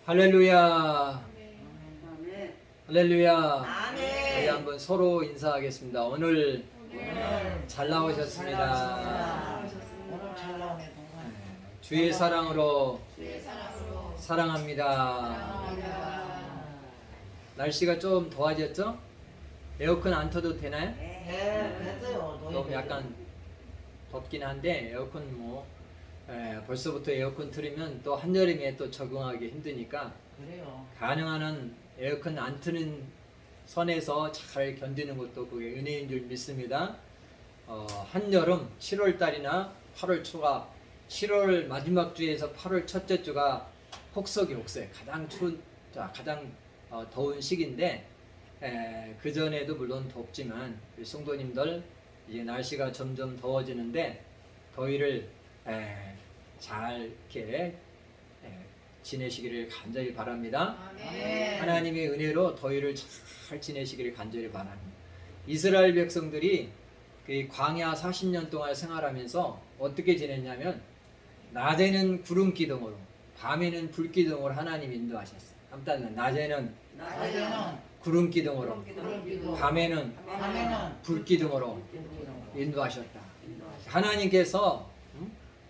할렐루야. 아멘. 할렐루야. 아멘. 우리 한번 서로 인사하겠습니다. 오늘 잘 나오셨습니다. 오늘 잘 나오네 동안. 주의 사랑으로 사랑합니다. 날씨가 좀 더워졌죠? 에어컨 안 터도 되나요? 네, 됐어요. 좀 약간 덥긴 한데 에어컨 벌써부터 에어컨 틀으면 또 한여름에 또 적응하기 힘드니까 그래요. 가능한 한 에어컨 안 트는 선에서 잘 견디는 것도 그게 은혜인 줄 믿습니다. 한여름 7월 달이나 8월 초가 7월 마지막 주에서 8월 첫째 주가 혹석이 혹세 가장 추운 가장 더운 시기인데 그 전에도 물론 덥지만 우리 성도님들 이제 날씨가 점점 더워지는데 더위를 잘 이렇게 지내시기를 간절히 바랍니다. 아멘. 하나님의 은혜로 더위를 잘 지내시기를 간절히 바랍니다. 이스라엘 백성들이 그 광야 40년 동안 생활하면서 어떻게 지냈냐면 낮에는 구름 기둥으로 밤에는 불 기둥으로 하나님 인도하셨어요. 아무튼 낮에는 구름 기둥으로 밤에는 불 기둥으로 인도하셨다. 하나님께서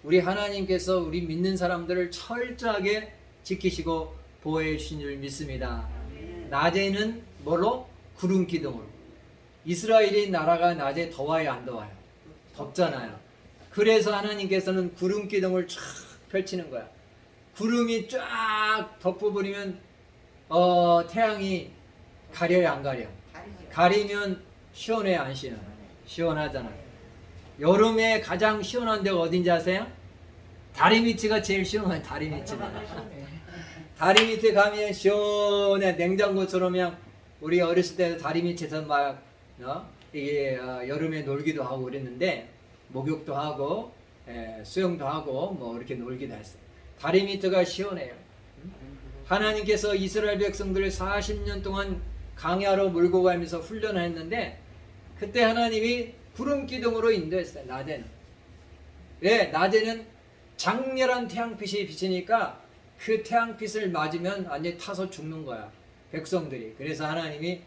우리 하나님께서 우리 믿는 사람들을 철저하게 지키시고 보호해 주신 줄 믿습니다. 낮에는 뭐로? 구름 기둥으로. 이스라엘이 나라가 낮에 더워요, 안 더워요? 덥잖아요. 그래서 하나님께서는 구름 기둥을 쫙 펼치는 거야. 구름이 쫙 덮어버리면 태양이 가려요, 안 가려? 가리면 시원해, 안 시원해? 시원하잖아요. 여름에 가장 시원한 데가 어딘지 아세요? 다리 밑이가 제일 시원해요. 다리 밑이가. 다리 밑에 가면 시원해. 냉장고처럼 그냥 우리 어렸을 때 다리 밑에서 막 이게 여름에 놀기도 하고 그랬는데 목욕도 하고 수영도 하고 뭐 이렇게 놀기도 했어요. 다리 밑에가 시원해요. 하나님께서 이스라엘 백성들을 40년 동안 광야로 몰고 가면서 훈련을 했는데 그때 하나님이 구름 기둥으로 인도했어요. 낮에는. 왜? 낮에는 장렬한 태양빛이 비치니까 그 태양빛을 맞으면 완전히 타서 죽는 거야. 백성들이. 그래서 하나님이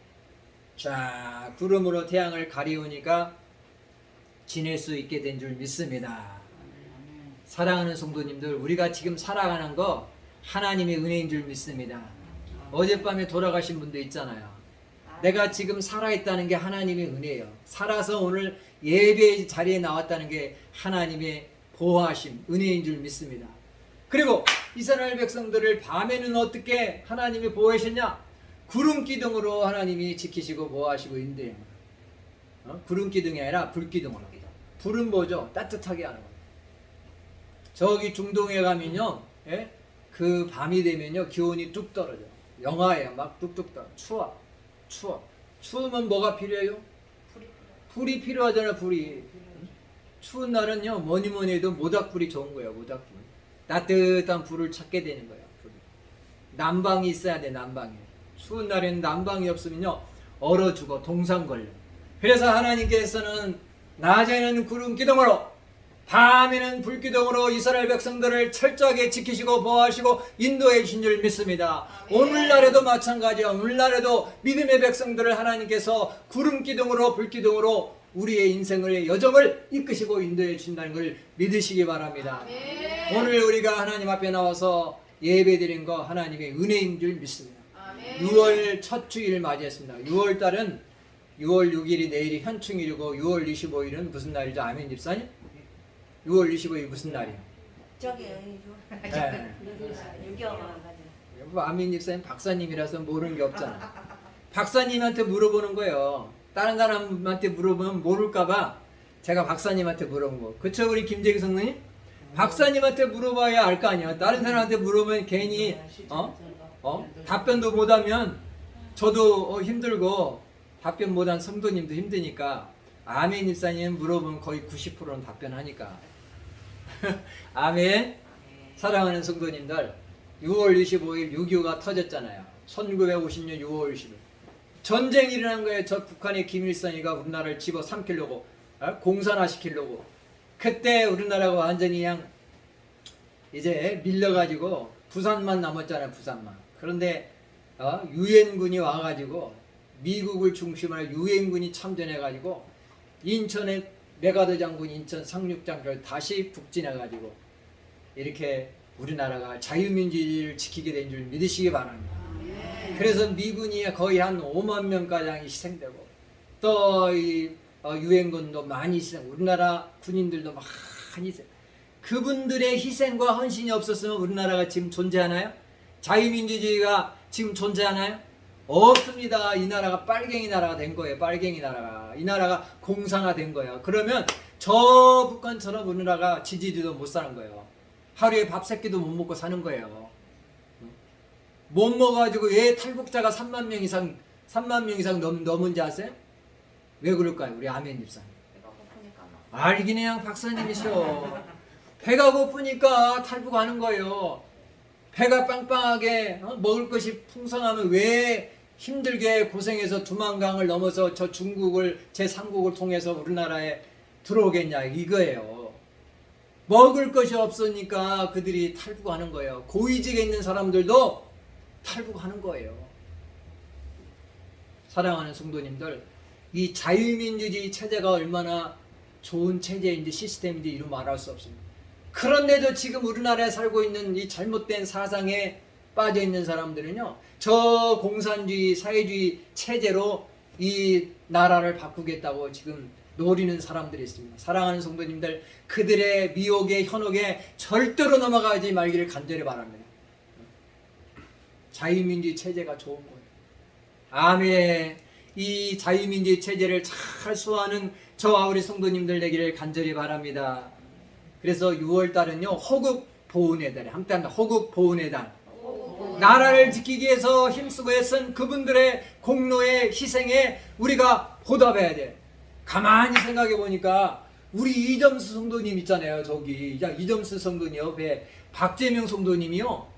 쫙 구름으로 태양을 가리우니까 지낼 수 있게 된 줄 믿습니다. 사랑하는 성도님들, 우리가 지금 살아가는 거 하나님의 은혜인 줄 믿습니다. 어젯밤에 돌아가신 분도 있잖아요. 내가 지금 살아있다는 게 하나님의 은혜예요. 살아서 오늘 예배 자리에 나왔다는 게 하나님의 보호하심, 은혜인 줄 믿습니다. 그리고 이스라엘 백성들을 밤에는 어떻게 하나님이 보호하셨냐? 구름 기둥으로 하나님이 지키시고 보호하시고 인도해요. 구름 기둥이 아니라 불 기둥으로. 불은 뭐죠? 따뜻하게 하는 거예요. 저기 중동에 가면요, 그 밤이 되면요 기온이 뚝 떨어져. 영하에 막 뚝뚝 떨어. 추워. 추우면 뭐가 필요해요? 불이 필요하잖아. 불이. 추운 날은요 뭐니 해도 모닥불이 좋은 거예요. 모닥불. 따뜻한 불을 찾게 되는 거예요. 불이. 난방이 있어야 돼. 난방이. 추운 날에는 난방이 없으면요 얼어 죽어. 동상 걸려. 그래서 하나님께서는 낮에는 구름 기둥으로 밤에는 불 기둥으로 이스라엘 백성들을 철저하게 지키시고 보호하시고 인도해 주신 줄 믿습니다. 오늘날에도 마찬가지야. 오늘날에도 믿음의 백성들을 하나님께서 구름 기둥으로 불 기둥으로 우리의 인생을 여정을 이끄시고 인도해 주신다는 걸 믿으시기 바랍니다. 오늘 우리가 하나님 앞에 나와서 예배드린 거 하나님의 은혜인 줄 믿습니다. 6월 첫 주일 맞이했습니다. 6월 달은 6월 6일이 내일이 현충일이고 6월 25일은 무슨 날이죠? 아멘 집사님? 6월 25일 무슨 날이에요? 저기 유경 아멘 집사님 박사님이라서 모르는 게 없잖아. 박사님한테 물어보는 거예요. 다른 사람한테 물어보면 모를까봐 제가 박사님한테 물어본 거. 그쵸 우리 김재기 성도님? 박사님한테 물어봐야 알 거 아니야. 다른 사람한테 물어보면 괜히 답변도 못하면 저도 힘들고 답변 못한 성도님도 힘드니까 아멘 집사님 물어보면 거의 90%는 답변하니까. 아멘. 사랑하는 성도님들, 6월 25일 6.25가 터졌잖아요. 1950년 6월 20일 전쟁이 일어난 거예요. 저 북한의 김일성이가 우리나라를 집어 삼키려고 공산화시키려고. 그때 우리나라가 완전히 그냥 이제 밀려가지고 부산만 남았잖아요. 부산만. 그런데 유엔군이 와가지고 미국을 중심으로 유엔군이 참전해가지고 인천에 메가더 장군 인천 상륙장을 다시 북진해가지고 이렇게 우리나라가 자유민주주의를 지키게 된 줄 믿으시기 바랍니다. 그래서 미군이 거의 한 5만 명가량이 희생되고 또 이 유엔군도 많이 희생, 우리나라 군인들도 많이 희생. 그분들의 희생과 헌신이 없었으면 우리나라가 지금 존재하나요? 자유민주주의가 지금 존재하나요? 없습니다. 이 나라가 빨갱이 나라가 된 거예요. 빨갱이 나라가. 이 나라가 공산화된 거예요. 그러면 저 북한처럼 우리나라가 지지리도 못 사는 거예요. 하루에 밥 세 끼도 못 먹고 사는 거예요. 못 먹어가지고 왜 탈북자가 3만 명 이상 넘은지 아세요? 왜 그럴까요? 우리 아멘 집사님. 배가 고프니까 막. 알긴 그냥 박사님이시오. 배가 고프니까 탈북하는 거예요. 배가 빵빵하게 먹을 것이 풍성하면 왜 힘들게 고생해서 두만강을 넘어서 저 중국을 제3국을 통해서 우리나라에 들어오겠냐 이거예요. 먹을 것이 없으니까 그들이 탈북하는 거예요. 고위직에 있는 사람들도 탈북하는 거예요. 사랑하는 성도님들, 이 자유민주주의 체제가 얼마나 좋은 체제인지 시스템인지 이루 말할 수 없습니다. 그런데도 지금 우리나라에 살고 있는 이 잘못된 사상에 빠져 있는 사람들은요, 저 공산주의 사회주의 체제로 이 나라를 바꾸겠다고 지금 노리는 사람들이 있습니다. 사랑하는 성도님들, 그들의 미혹에 현혹에 절대로 넘어가지 말기를 간절히 바랍니다. 자유민주주의 체제가 좋은 거예요. 아멘. 이 자유민주주의 체제를 잘 수호하는 저와 우리 성도님들 되기를 간절히 바랍니다. 그래서 6월달은요, 호국 보훈의 달에 함께한다. 호국 보훈의 달. 나라를 지키기 위해서 힘쓰고 애쓴 그분들의 공로에 희생에 우리가 보답해야 돼. 가만히 생각해 보니까 우리 이점수 성도님 있잖아요. 저기 이점수 성도님 옆에 박재명 성도님이요,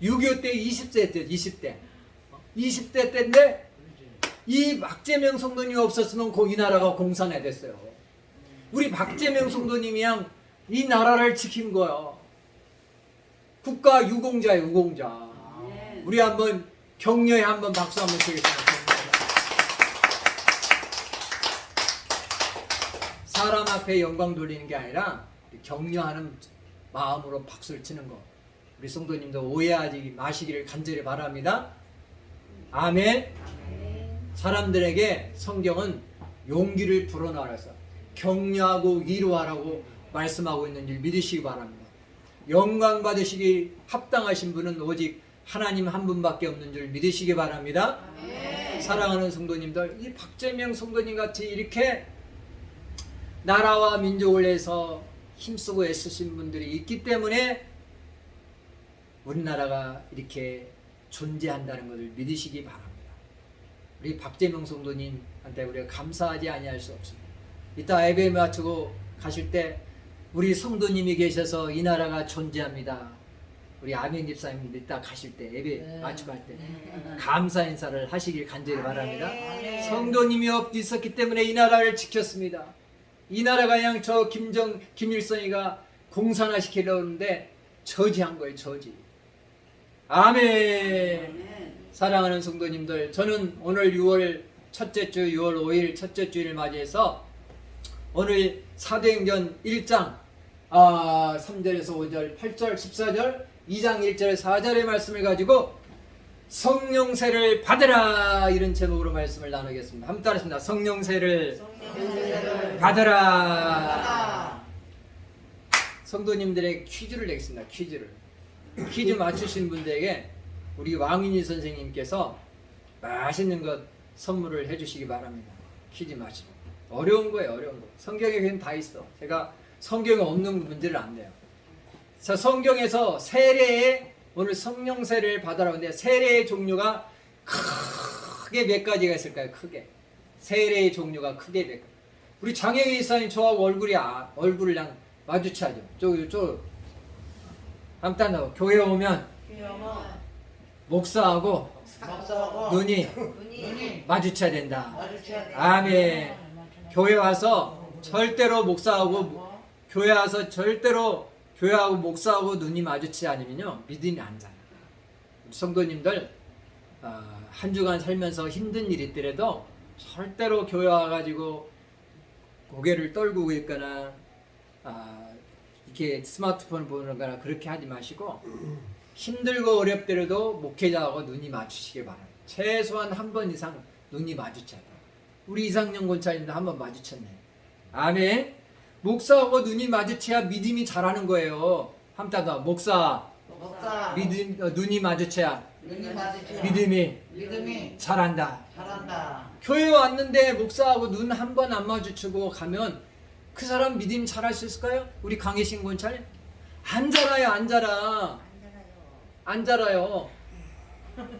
6.25 때 20대 때 20대 때인데 이 박재명 성도님이 없었으면 이 나라가 공산화 됐어요. 우리 박재명 성도님이양 이 나라를 지킨 거야. 국가 유공자예요, 유공자. 우리 한번 격려에 한번 박수 한번 치겠습니다. 사람 앞에 영광 돌리는 게 아니라 격려하는 마음으로 박수를 치는 거. 우리 성도님도 오해하지 마시기를 간절히 바랍니다. 아멘. 사람들에게 성경은 용기를 불어넣어서 격려하고 위로하라고 말씀하고 있는 줄 믿으시기 바랍니다. 영광 받으시기 합당하신 분은 오직 하나님 한 분밖에 없는 줄 믿으시기 바랍니다. 사랑하는 성도님들, 이 박재명 성도님 같이 이렇게 나라와 민족을 위해서 힘쓰고 애쓰신 분들이 있기 때문에 우리나라가 이렇게 존재한다는 것을 믿으시기 바랍니다. 우리 박재명 성도님한테 우리가 감사하지 아니할 수 없습니다. 이따 예배 마치고 가실 때 우리 성도님이 계셔서 이 나라가 존재합니다. 우리 아멘 집사님 이따 가실 때 예배 마치고 할 때 감사 인사를 하시길 간절히 바랍니다. 성도님이 있었기 때문에 이 나라를 지켰습니다. 이 나라가 그냥 저 김일성이가 공산화시키려고 하는데 저지한 거예요. 저지. 아멘. 사랑하는 성도님들, 저는 오늘 6월 첫째 주 6월 5일 첫째 주일을 맞이해서 오늘 사도행전 1장 3절에서 5절 8절 14절 2장 1절 4절의 말씀을 가지고 성령세를 받으라 이런 제목으로 말씀을 나누겠습니다. 한번 따라했습니다. 성령세를 받으라. 성도님들에게 퀴즈를 내겠습니다. 퀴즈 맞추신 분들에게 우리 왕인희 선생님께서 맛있는 것 선물을 해주시기 바랍니다. 퀴즈 맞히고. 어려운 거예요. 어려운 거. 성경에 그냥 다 있어. 제가 성경에 없는 문제를 안 내요. 자, 성경에서 세례에 오늘 성령세를 받으라고 하는데 세례의 종류가 크게 몇 가지가 있을까요? 크게. 세례의 종류가 크게 몇 가지. 우리 장혜희 이사님 저하고 얼굴을 그냥 마주쳐야죠. 저 한번 교회 오면 목사하고 눈이 마주쳐야 된다. 아멘. 교회 와서 절대로 목사하고 교회하고 목사하고 눈이 마주치지 않으면요 믿음이 안 자요. 성도님들 한 주간 살면서 힘든 일이 있더라도 절대로 교회 와가지고 고개를 떨구고 있거나 이렇게 스마트폰 보는 거나 그렇게 하지 마시고 힘들고 어렵더라도 목회자하고 눈이 마주치기 바랍니다. 최소한 한 번 이상 눈이 마주쳐야 돼요. 우리 이상영 권사님도 한 번 마주쳤네. 아멘. 목사하고 눈이 마주쳐야 믿음이 자라는 거예요. 한번 더 목사 목사 눈이 마주쳐야 눈이 맞으죠. 믿음이 자란다. 잘한다. 교회 왔는데 목사하고 눈 한 번 안 마주치고 가면 그 사람 믿음 잘할 수 있을까요? 우리 강혜신 권사님 안 자라요. 안 자라. 안 자라요.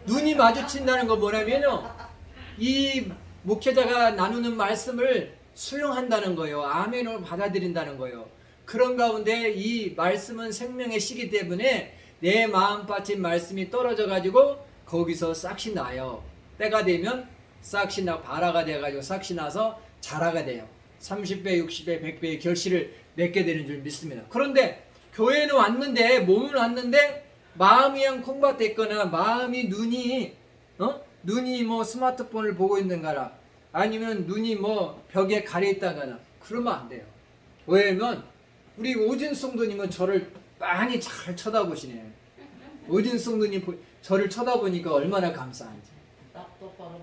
눈이 마주친다는 거 뭐냐면요, 이 목회자가 나누는 말씀을 수용한다는 거예요. 아멘으로 받아들인다는 거예요. 그런 가운데 이 말씀은 생명의 씨기 때문에 내 마음 받친 말씀이 떨어져 가지고 거기서 싹이 나요. 때가 되면 싹이 나 발화가 돼 가지고 싹이 나서 자라가 돼요. 30배, 60배, 100배의 결실을 맺게 되는 줄 믿습니다. 그런데 교회는 왔는데, 몸은 왔는데 마음이 그냥 콩밭에 있거나 마음이 눈이 뭐 스마트폰을 보고 있는가라, 아니면 눈이 뭐 벽에 가려 있다거나 그러면 안 돼요. 왜냐면 우리 오진 성도님은 저를 많이 잘 쳐다보시네요. 오진 성도님 저를 쳐다보니까 얼마나 감사한지. 딱 똑바로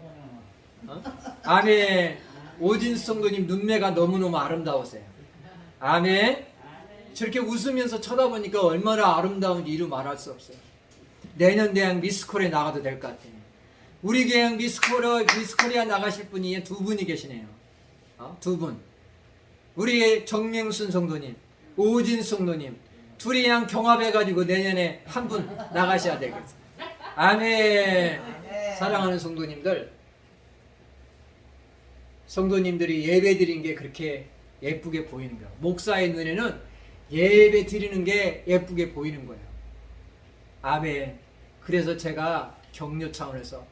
보면. 아멘. 오진 성도님 눈매가 너무너무 아름다우세요. 아멘. 저렇게 웃으면서 쳐다보니까 얼마나 아름다운지 이루 말할 수 없어요. 내년 대학 미스코리아 나가도 될 것 같아요. 우리 교회 미스코리아 나가실 분이 두 분이 계시네요. 두 분. 우리 정명순 성도님, 오진 성도님, 둘이 그냥 경합해가지고 내년에 한 분 나가셔야 되겠어요. 아멘. 사랑하는 성도님들, 성도님들이 예배 드린 게 그렇게 예쁘게 보이는 거예요. 목사의 눈에는 예배 드리는 게 예쁘게 보이는 거예요. 아멘. 그래서 제가 격려 차원에서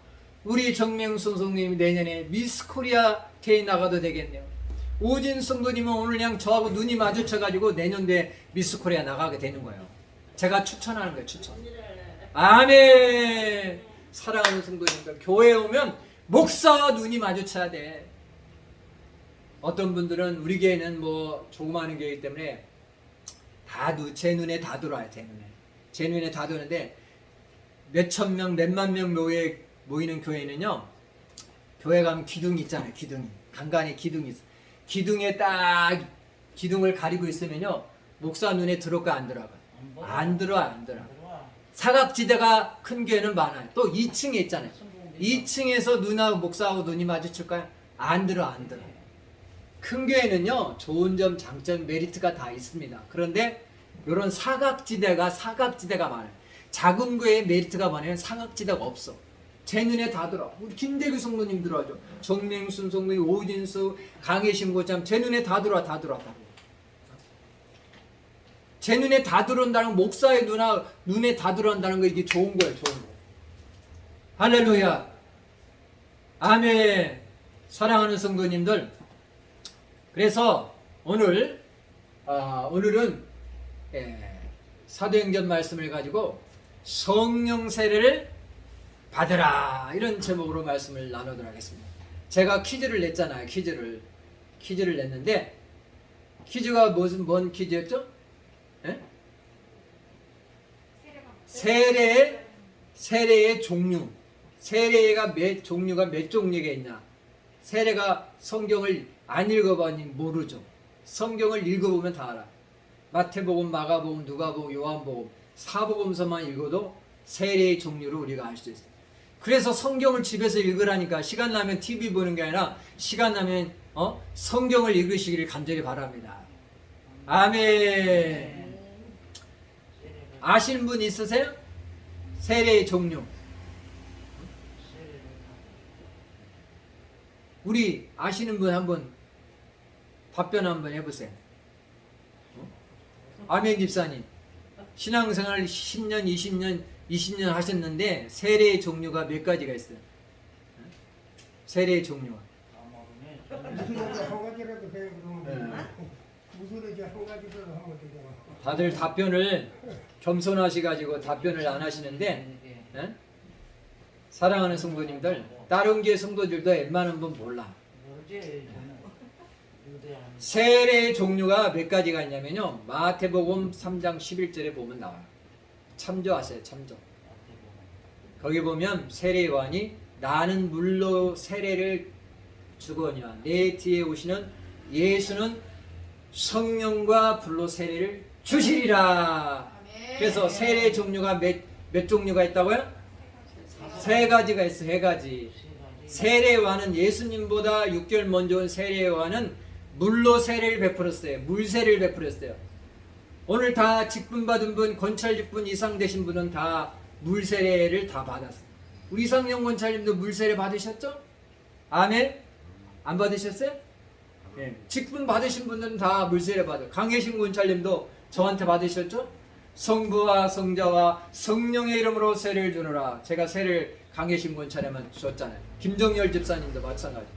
우리 정명순 성도님이 내년에 미스코리아 대회 나가도 되겠네요. 오진 성도님은 오늘 그냥 저하고 눈이 마주쳐가지고 내년도에 미스코리아 나가게 되는 거예요. 제가 추천하는 거예요. 추천. 아멘. 사랑하는 성도님들, 교회에 오면 목사와 눈이 마주쳐야 돼. 어떤 분들은 우리 교회는 뭐 조그마한 교회이기 때문에 제 눈에 다 들어와요. 제 눈에 다 들어오는데 몇천 명, 몇만 명 모이는 교회는요, 교회 가면 기둥이 있잖아요. 기둥이 간간히 기둥이 있어. 기둥에 딱 기둥을 가리고 있으면요, 목사 눈에 들어올까 안 들어가? 안 들어와. 사각지대가 큰 교회는 많아요. 또 2층에 있잖아요. 2층에서 눈하고 목사하고 눈이 마주칠까요? 안 들어. 큰 교회는요, 좋은 점, 장점, 메리트가 다 있습니다. 그런데 이런 사각지대가 많아요. 작은 교회에 메리트가 많아요. 사각지대가 없어. 제 눈에 다 들어. 우리 김대규 성도님 들어와죠. 정명순 성도님, 오진수, 강혜신 고참, 제 눈에 다 들어와. 제 눈에 다 들어온다는 건, 목사의 눈에 다 들어온다는 거, 이게 좋은 거예요. 할렐루야. 아멘. 사랑하는 성도님들, 그래서 오늘은 사도행전 말씀을 가지고 성령 세례를 받으라, 이런 제목으로 말씀을 나누도록 하겠습니다. 제가 퀴즈를 냈잖아요. 퀴즈를 냈는데, 퀴즈가 뭔 퀴즈였죠? 예? 세례의 종류. 세례가 종류가 몇 종류가 있냐? 세례가 성경을 안 읽어봐니 모르죠. 성경을 읽어보면 다 알아. 마태복음, 마가복음, 누가복음, 요한복음, 사복음서만 읽어도 세례의 종류를 우리가 알 수 있어요. 그래서 성경을 집에서 읽으라니까, 시간 나면 TV 보는 게 아니라 시간 나면 성경을 읽으시기를 간절히 바랍니다. 아멘. 아시는 분 있으세요? 세례의 종류. 우리 아시는 분 한번 답변 한번 해보세요. 아멘. 집사님, 신앙생활 10년, 20년 하셨는데 세례의 종류가 몇 가지가 있어요? 세례의 종류가. 무슨 한 가지라도 배우면 무슨 이제 한 가지라도 하면 되잖아. 다들 답변을 겸손하셔가지고 답변을 안 하시는데, 사랑하는 성도님들, 다른 교회 성도들도 웬만한 분 몰라. 뭐지? 유대한. 세례의 종류가 몇 가지가 있냐면요, 마태복음 3장 11절에 보면 나와요. 참조하세요. 참조. 거기 보면 세례 요한이 나는 물로 세례를 주거니와 내 뒤에 오시는 예수는 성령과 불로 세례를 주시리라. 그래서 세례 종류가 몇 종류가 있다고요? 세 가지가 있어. 세 가지. 세례 요한은 예수님보다 6개월 먼저 온 세례 요한은 물로 세례를 베풀었어요. 물세례를 베풀었어요. 오늘 다 직분 받은 분, 권찰 직분 이상 되신 분은 다 물세례를 다 받았어요. 우리 이상영 권찰님도 물세례 받으셨죠? 아멘? 안 받으셨어요? 네. 직분 받으신 분들은 다 물세례 받아요. 강혜신 권찰님도 저한테 받으셨죠? 성부와 성자와 성령의 이름으로 세례를 주노라. 제가 세례를 강혜신 권찰에만 줬잖아요. 김정열 집사님도 마찬가지.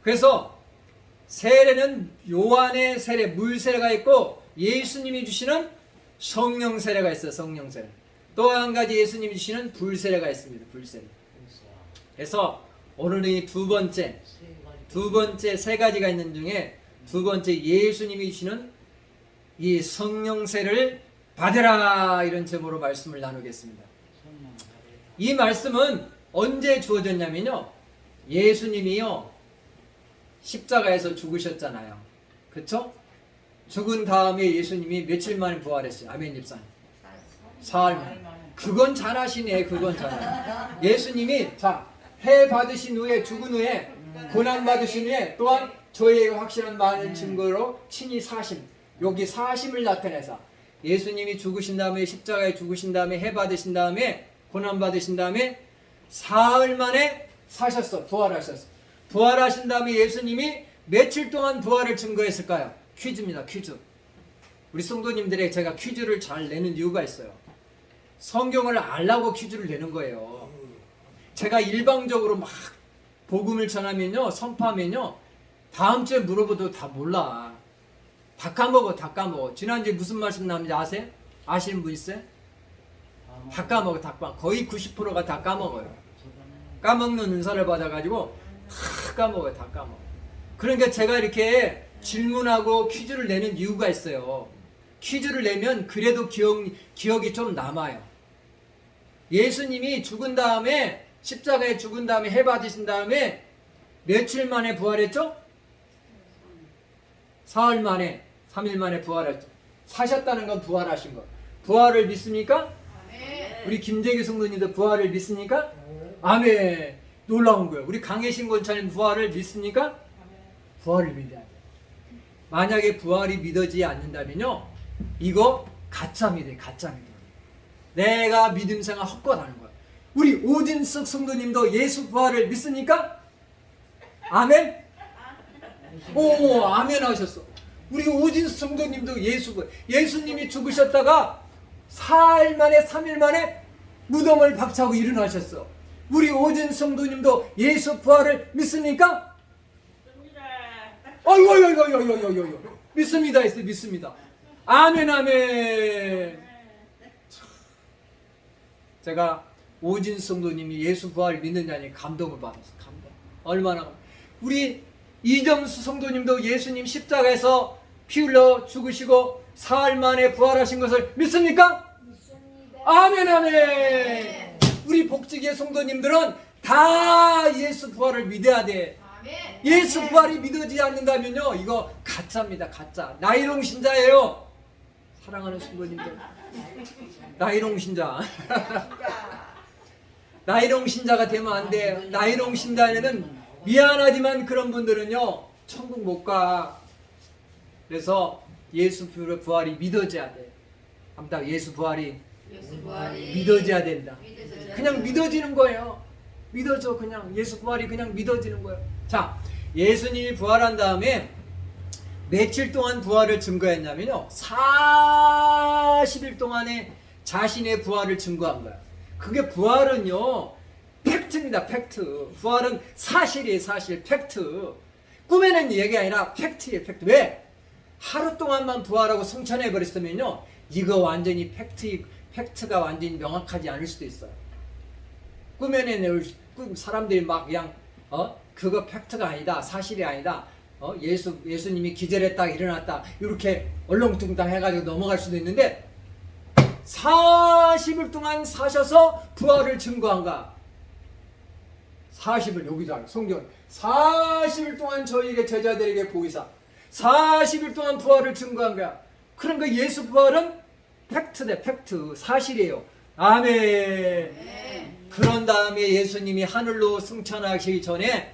그래서 세례는 요한의 세례, 물세례가 있고 예수님이 주시는 성령 세례가 있어요. 성령 세례. 또 한 가지 예수님이 주시는 불세례가 있습니다. 불세례. 그래서 오늘은 두 번째 세 가지가 있는 중에 두 번째 예수님이 주시는 이 성령 세례를 받으라, 이런 제목으로 말씀을 나누겠습니다. 이 말씀은 언제 주어졌냐면요, 예수님이요 십자가에서 죽으셨잖아요. 그쵸? 죽은 다음에 예수님이 며칠 만에 부활했어요. 아멘 집사님. 사흘 만에. 그건 잘하시네. 그건 잘하네. 예수님이 해 받으신 후에, 죽은 후에, 고난 받으신 후에 또한 저의 확실한 많은 증거로 친히 사심, 여기 사심을 나타내서 예수님이 죽으신 다음에, 십자가에 죽으신 다음에, 해 받으신 다음에, 고난 받으신 다음에 사흘 만에 사셨어. 부활하셨어. 부활하신 다음에 예수님이 며칠 동안 부활을 증거했을까요? 퀴즈입니다. 퀴즈. 우리 성도님들에게 제가 퀴즈를 잘 내는 이유가 있어요. 성경을 알라고 퀴즈를 내는 거예요. 제가 일방적으로 막 복음을 전하면요, 선포하면요, 다음 주에 물어봐도 다 몰라. 다 까먹어. 지난주에 무슨 말씀 나왔는지 아세요? 아시는 분 있어요? 다 까먹어. 거의 90%가 다 까먹어요. 까먹는 은사를 받아가지고 다 까먹어요. 다 까먹어. 그러니까 제가 이렇게 질문하고 퀴즈를 내는 이유가 있어요. 퀴즈를 내면 그래도 기억이 좀 남아요. 예수님이 죽은 다음에, 십자가에 죽은 다음에, 해 받으신 다음에 며칠 만에 부활했죠? 사흘 만에, 3일 만에 부활했죠. 사셨다는 건 부활하신 거. 부활을 믿습니까? 우리 김재규 성도님도 부활을 믿습니까? 아멘. 놀라운 거예요. 우리 강혜신 권사님 부활을 믿습니까? 부활을 믿어야 돼요. 만약에 부활이 믿어지지 않는다면요, 이거 가짜 믿어요. 가짜 믿어요. 내가 믿음 생활 헛것하는 거야. 우리 오진석 성도님도 예수 부활을 믿습니까? 아멘? 오, 아멘 하셨어. 우리 오진석 성도님도 예수 부활. 예수님이 죽으셨다가 4일 만에, 3일 만에 무덤을 박차고 일어나셨어. 우리 오진석 성도님도 예수 부활을 믿습니까? 아이고. 믿습니다. 했어요. 믿습니다. 아멘, 아멘. 제가 오진 성도님이 예수 부활을 믿느냐니 감동을 받았어요. 감동. 얼마나. 우리 이정수 성도님도 예수님 십자가에서 피 흘려 죽으시고 사흘 만에 부활하신 것을 믿습니까? 믿습니다. 아멘, 아멘. 우리 복지계 성도님들은 다 예수 부활을 믿어야 돼. 예수 부활이 믿어지지 않는다면요, 이거 가짜입니다. 가짜. 나이롱 신자예요. 사랑하는 성도님들, 나이롱 신자. 나이롱 신자가 되면 안 돼. 나이롱 신자에는 미안하지만 그런 분들은요, 천국 못 가. 그래서 예수 부활이 믿어져야 돼. 아무튼 예수 부활이 믿어져야 된다. 그냥 믿어지는 거예요. 믿어져. 그냥 예수 부활이 그냥 믿어지는 거예요. 자, 예수님이 부활한 다음에 며칠 동안 부활을 증거했냐면요, 40일 동안에 자신의 부활을 증거한 거야. 그게 부활은요, 팩트입니다. 팩트. 부활은 사실이에요. 사실. 팩트. 꾸며낸 얘기가 아니라 팩트예요. 팩트. 왜? 하루 동안만 부활하고 성찬해 버렸으면요, 이거 완전히 팩트가 완전히 명확하지 않을 수도 있어요. 꾸며낸 사람들이 막 그냥 그거 팩트가 아니다, 사실이 아니다, 예수님이 기절했다 일어났다 이렇게 얼렁뚱땅 해가지고 넘어갈 수도 있는데 40일 동안 사셔서 부활을 증거한가. 40일 여기도 아니고 성경 40일 동안 저희에게 제자들에게 보이사 40일 동안 부활을 증거한 거야. 그러니까 예수 부활은 팩트대, 팩트, 사실이에요. 아멘. 그런 다음에 예수님이 하늘로 승천하시기 전에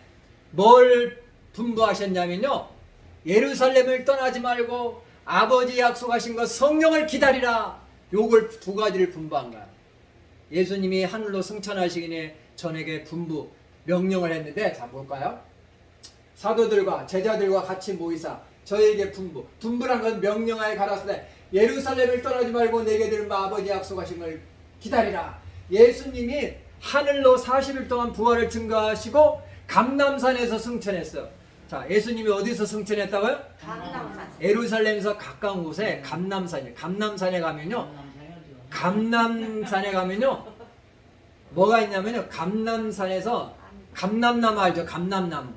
뭘 분부하셨냐면요, 예루살렘을 떠나지 말고 아버지 약속하신 것 성령을 기다리라. 요걸 두 가지를 분부한 거야. 예수님이 하늘로 승천하시기 전에게 분부, 명령을 했는데, 자 볼까요? 사도들과 제자들과 같이 모이사 저에게 분부란 건 명령하에 가라사대 예루살렘을 떠나지 말고 내게 들은 바 아버지 약속하신 걸 기다리라. 예수님이 하늘로 40일 동안 부활을 증거하시고 감람산에서 승천했어요. 자, 예수님이 어디서 승천했다고요? 감람산. 예루살렘에서 가까운 곳에 감람산이에요. 감람산에 가면요 뭐가 있냐면요, 감람산에서 감람나무 알죠? 감람나무가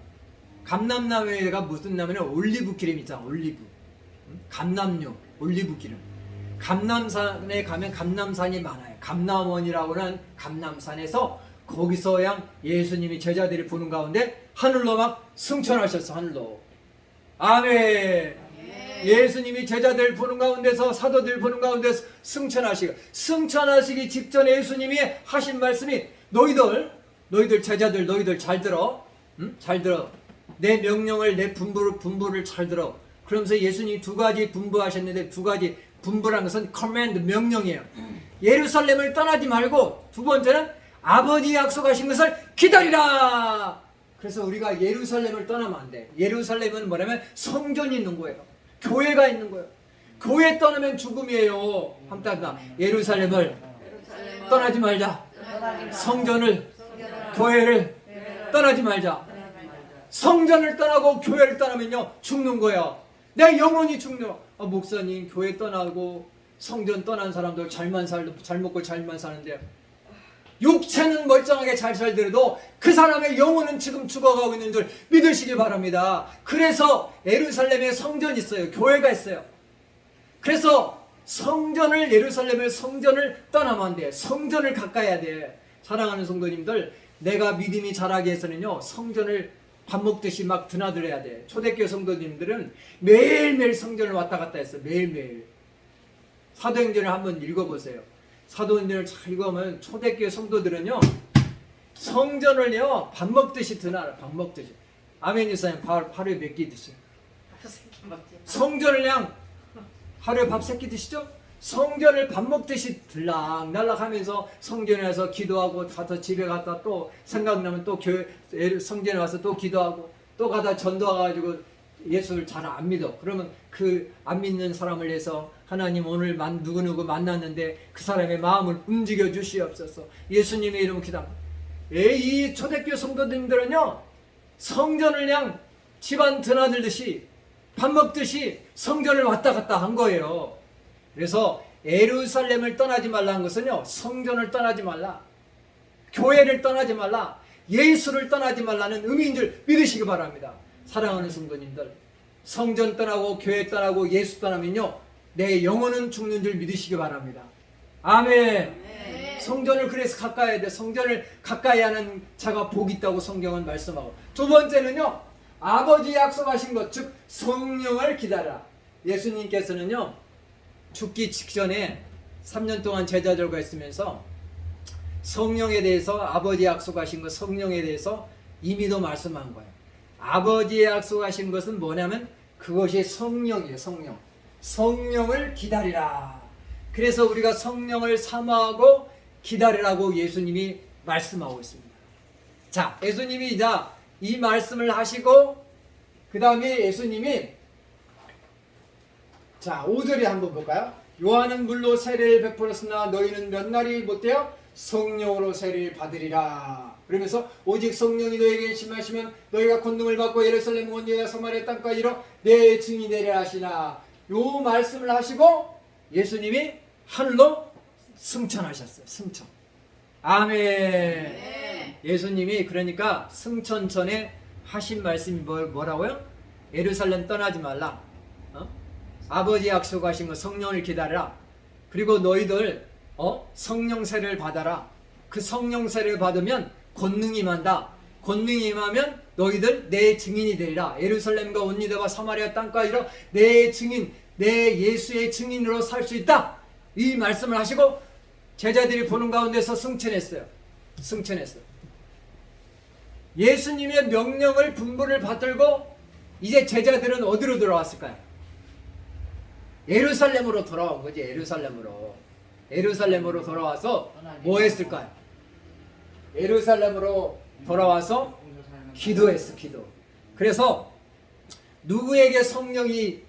무슨 나무냐? 올리브 기름 있잖아. 올리브, 감람류, 올리브 기름. 감람산에 가면 감람산이 많아요. 감람원이라고 하는 감람산에서 거기서 그냥 예수님이 제자들이 보는 가운데 하늘로 막 승천하셨어. 하늘로. 아멘. 예수님이 제자들 보는 가운데서, 사도들 보는 가운데서 승천하시기 직전에 예수님이 하신 말씀이 너희들 제자들, 너희들 잘 들어. 잘 들어. 내 명령을, 내 분부를 잘 들어. 그러면서 예수님이 두 가지 분부하셨는데, 두 가지 분부라는 것은 command, 명령이에요. 예루살렘을 떠나지 말고, 두 번째는 아버지 약속하신 것을 기다리라. 그래서 우리가 예루살렘을 떠나면 안 돼. 예루살렘은 뭐냐면 성전이 있는 거예요. 교회가 있는 거예요. 교회 떠나면 죽음이에요. 한따다 예루살렘을 떠나지 말자. 성전을, 교회를 떠나지 말자. 성전을 떠나고 교회를 떠나면요 죽는 거야. 내 영혼이 죽는. 목사님, 교회 떠나고 성전 떠난 사람들 잘 먹고 잘만 사는데 육체는 멀쩡하게 잘 살더라도 그 사람의 영혼은 지금 죽어가고 있는 줄 믿으시기 바랍니다. 그래서 예루살렘에 성전이 있어요. 교회가 있어요. 그래서 예루살렘을 성전을 떠나면 안 돼. 성전을 가까이 해야 돼. 사랑하는 성도님들, 내가 믿음이 자라기 위해서는요 성전을 밥 먹듯이 막 드나들어야 돼. 초대교회 성도님들은 매일매일 성전을 왔다 갔다 했어요. 매일매일. 사도행전을 한번 읽어보세요. 사도행전을 잘 읽으면 초대교회 성도들은요 성전을요 밥 먹듯이 드나라. 밥 먹듯이. 아멘. 이사님 하루에 몇 끼 드세요? 성전을 그냥 하루에 밥 3끼 드시죠? 성전을 밥 먹듯이 들락날락 하면서 성전에 와서 기도하고 가서 집에 갔다 또 생각나면 또 성전에 와서 또 기도하고 또 가다 전도 와가지고 예수를 잘 안 믿어. 그러면 그 안 믿는 사람을 위해서 하나님 오늘 누구누구 만났는데 그 사람의 마음을 움직여 주시옵소서. 예수님의 이름으로 기도합니다. 이 초대교회 성도님들은요 성전을 그냥 집안 드나들듯이 밥 먹듯이 성전을 왔다 갔다 한 거예요. 그래서 예루살렘을 떠나지 말라는 것은요 성전을 떠나지 말라, 교회를 떠나지 말라, 예수를 떠나지 말라는 의미인 줄 믿으시기 바랍니다. 사랑하는 성도님들, 성전 떠나고 교회 떠나고 예수 떠나면요 내 영혼은 죽는 줄 믿으시기 바랍니다. 아멘. 성전을 그래서 가까이 해야 돼. 성전을 가까이 하는 자가 복이 있다고 성경은 말씀하고, 두 번째는요 아버지 약속하신 것, 즉 성령을 기다려. 예수님께서는요 죽기 직전에 3년 동안 제자들과 있으면서 성령에 대해서, 아버지 약속하신 것 성령에 대해서 이미도 말씀한 거예요. 아버지의 약속하신 것은 뭐냐면 그것이 성령이에요. 성령을 기다리라. 그래서 우리가 성령을 사모하고 기다리라고 예수님이 말씀하고 있습니다. 자, 예수님이 이 말씀을 하시고 그 다음에 예수님이 5절에 한번 볼까요? 요한은 물로 세례를 베풀었으나 너희는 몇 날이 못되어 성령으로 세례를 받으리라. 그러면서 오직 성령이 너희에게 임하시면 너희가 권능을 받고 예루살렘 온 유다 사마리아 땅까지 이르러 내 증인이 되리라 하시나. 요 말씀을 하시고 예수님이 하늘로 승천하셨어요. 승천. 아멘. 예수님이 그러니까 승천 전에 하신 말씀이 뭐라고요? 예루살렘 떠나지 말라. 아버지 약속하신 거 성령을 기다려라. 그리고 너희들 성령 세례를 받아라. 그 성령 세례를 받으면 권능이 임한다. 권능이 임하면 너희들 내 증인이 되리라. 예루살렘과 온 유대와 사마리아 땅까지 이르러 내 증인, 내 예수의 증인으로 살 수 있다. 이 말씀을 하시고 제자들이 보는 가운데서 승천했어요. 승천했어요. 예수님의 명령을 분부를 받들고 이제 제자들은 어디로 돌아왔을까요? 예루살렘으로 돌아온 거지. 예루살렘으로 돌아와서 뭐 했을까요? 예루살렘으로 돌아와서 기도했어. 기도. 그래서 누구에게 성령이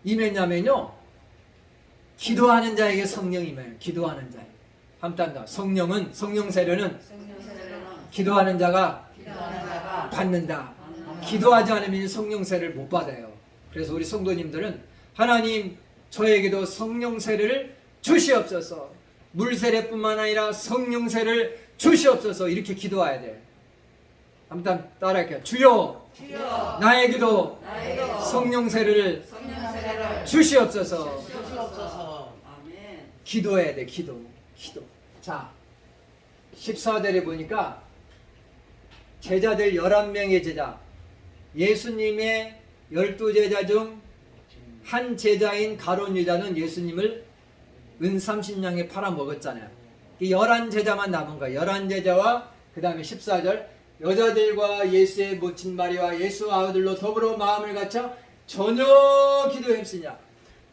임했냐면요, 기도하는 자에게 성령이 임해요. 기도하는 자에게. 함단다. 성령 세례는 기도하는 자가 받는다. 기도하지 않으면 성령 세례를 못 받아요. 그래서 우리 성도님들은 하나님 저에게도 성령 세례를 주시옵소서. 물 세례뿐만 아니라 성령 세례를 주시옵소서. 이렇게 기도해야 돼. 한번 따라할게요. 주여, 나에게도 성령 세례를 주시옵소서. 기도해야 돼. 기도. 자, 14절에 보니까 제자들 11명의 제자, 예수님의 12제자 중 한 제자인 가룟 유다는 예수님을 은 30냥에 팔아먹었잖아요. 11제자만 남은 거예요. 11제자와 그 다음에 14절, 여자들과 예수의 모친 마리와 예수 아들로 더불어 마음을 갖춰 전혀 기도했으냐.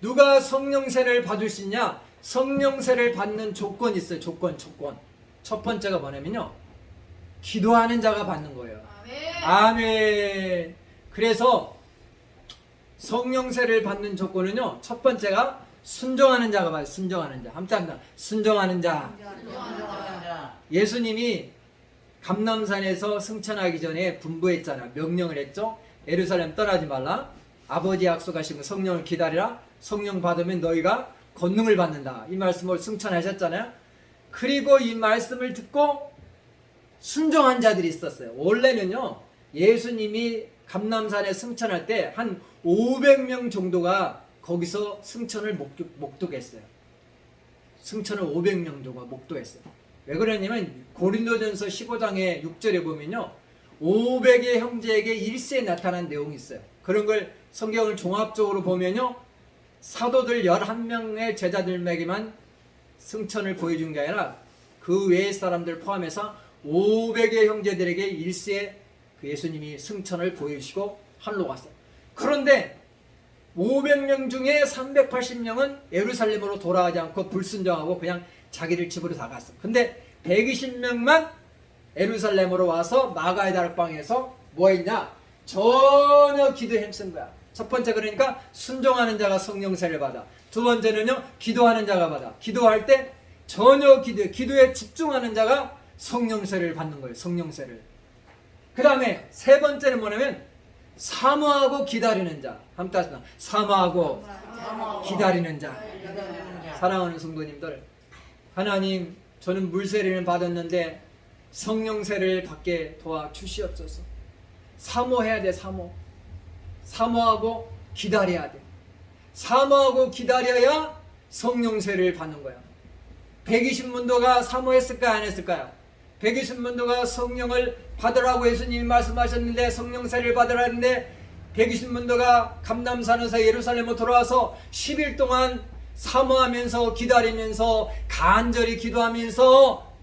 누가 성령 세례를 받을 수 있냐? 성령 세례를 받는 조건이 있어요. 조건. 첫 번째가 뭐냐면요, 기도하는 자가 받는 거예요. 아멘. 그래서 성령 세례를 받는 조건은요, 첫 번째가 순종하는 자가 받아요. 순종하는 자. 함께 순종하는 자. 예수님이 감람산에서 승천하기 전에 분부했잖아요. 명령을 했죠. 예루살렘 떠나지 말라. 아버지 약속하신 성령을 기다리라. 성령 받으면 너희가 권능을 받는다. 이 말씀을 승천하셨잖아요. 그리고 이 말씀을 듣고 순종한 자들이 있었어요. 원래는요, 예수님이 감람산에 승천할 때 한 500명 정도가 거기서 승천을 목도했어요. 승천을 500명 정도가 목도했어요. 왜 그러냐면 고린도전서 15장의 6절에 보면요, 500의 형제에게 일시에 나타난 내용이 있어요. 그런 걸 성경을 종합적으로 보면요, 사도들 11명의 제자들에게만 승천을 보여준 게 아니라 그 외의 사람들 포함해서 500의 형제들에게 일시에 그 예수님이 승천을 보여주시고 하늘로 갔어요. 그런데 500명 중에 380명은 예루살렘으로 돌아가지 않고 불순종하고 그냥 자기들 집으로 다 갔어. 근데 120명만 예루살렘으로 와서 마가의 다락방에서 뭐 했냐? 전혀 기도에 힘쓴 거야. 첫 번째, 그러니까 순종하는 자가 성령 세례를 받아. 두 번째는요, 기도하는 자가 받아. 기도할 때 전혀 기도에 집중하는 자가 성령 세례를 받는 거예요. 성령 세례를. 그 다음에 세 번째는 뭐냐면 사모하고 기다리는 자. 함께 하시나? 사모하고 기다리는 자. 사랑하는 성도님들, 하나님, 저는 물 세례를 받았는데 성령 세례를 받게 도와주시옵소서. 사모해야 돼. 사모하고 기다려야 돼. 사모하고 기다려야 성령 세례를 받는 거야. 120문도가 사모했을까요? 안 했을까요? 120문도가 성령을 받으라고 예수님이 말씀하셨는데, 성령 세례를 받으라 했는데 120문도가 감람산에서 예루살렘으로 돌아와서 10일 동안 사모하면서 기다리면서 간절히 기도하면서